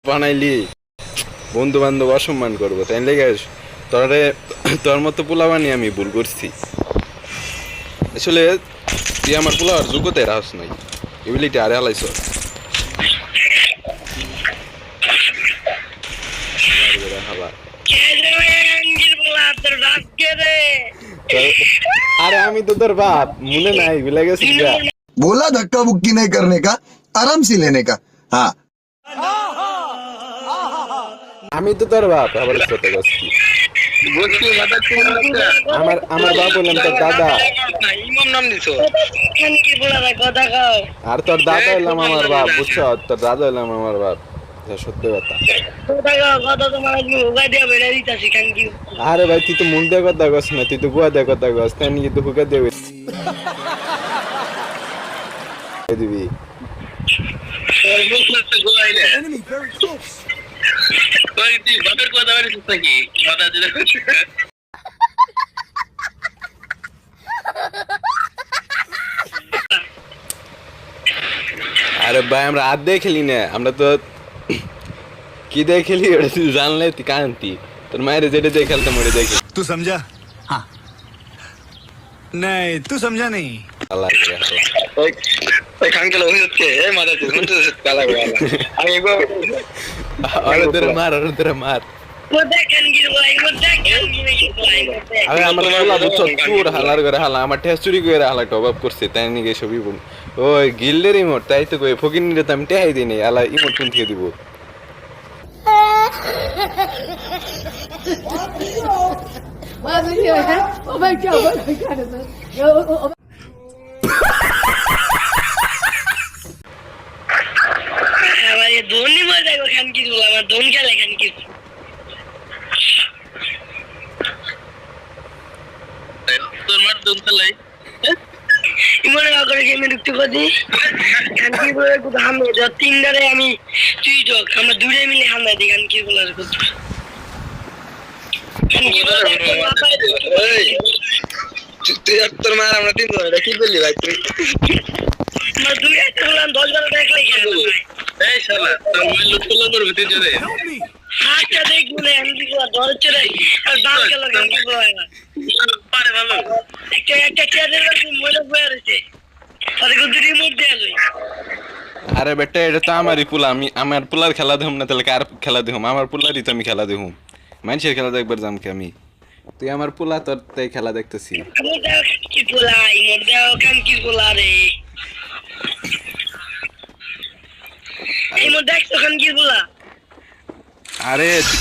বানাইলি বন্ধু বান্ধব অসম্মান করবো তাই লেগে তোরে তোর মতো পোলা বানিয়ে আমি ভুল করছি। আসলে তুই আমার পোলার যোগ্যতায় রাস নাই, এবিলিটি আরে হালাইছ। अरे আমি তো তোর বাপ মনে নাই ভুলে গেছি। बोला धक्का बुक्की नहीं करने का, आराम से लेने का। हाँ আমি তো তোর বাপ আবার কত গেছি। আমার আমার বাপ হলাম তোর দাদা, আর তোর দাদা হলাম আমার বাপ, বুঝছো? তোর দাদা হলাম আমার বাপ, সত্যি কথা। আরে ভাই তুই তো মুখ দিয়ে কথা কস না, তুই তো গুয়া দিয়ে কথা কস, তাই নিয়ে তো হুকা দিয়ে দিবি। আরে ভাই আমরা হাত দিয়ে খেলি না, আমরা তো কি দিয়ে খেলি ওটা তুই জানলে তুই কান্তি। তোর মায়ের যেটা দিয়ে খেলতাম ওটা দেখি। तू समझा? हाँ नहीं तू समझा नहीं। আল্লাহ রে আল্লাহ। ওরে মার, ওরে মার। আরে আমার পোলা বুঝছো চোর হালার করে হালা, আমার ঠেস চুরি করে হালা টপ করছে, তাই নিয়ে সবই ওই গিল্ডের ইমোট, তাই তো কই ফকির নিলে তো আমি টেহাই দিই নাই, আলা ইমোট কোন থেকে দিব? ধোনি মজা খান কি বল, আমার ধোন খেলে খান কি তোর মার ধোন খেলাই ইমনে করে গেমে ঢুকতে পারি খান কি বলে কত হামে যা তিনটারে আমি তুই যোগ আমরা দুইটাই মিলে হামলা দিই খান কি বলে কত তুই তোর মার আমরা তিনজন এটা কি বললি ভাই তুই? আমরা দুই একটা বললাম 10 বার দেখলাই খেলা এই শালা তোর মার লুটলা করবে তুই জোরে হাতটা দেখ বলে আমি কি বল ধরে চলে আর দাঁত গেল গান কি বলে পারে ভালো একটা চেয়ারের মধ্যে মরে বসে আছে আরে কত রিমোট দেয়া লই। আরে বেটা এটা তো আমারই পোলা, আমি আমার পোলার খেলা দেহুম না তাহলে কার খেলা দেহুম? আমার পোলারই তো আমি খেলা দেহুম, মানুষের খেলা দেখবার যাম কি আমি? তুই আমার পোলা, তোর তাই খেলা দেখতেছি। আমি দাও কি পোলাই মোর দাও কাম কি পোলা রে এই মোর দেখছো কাম কি পোলা? আরে তুই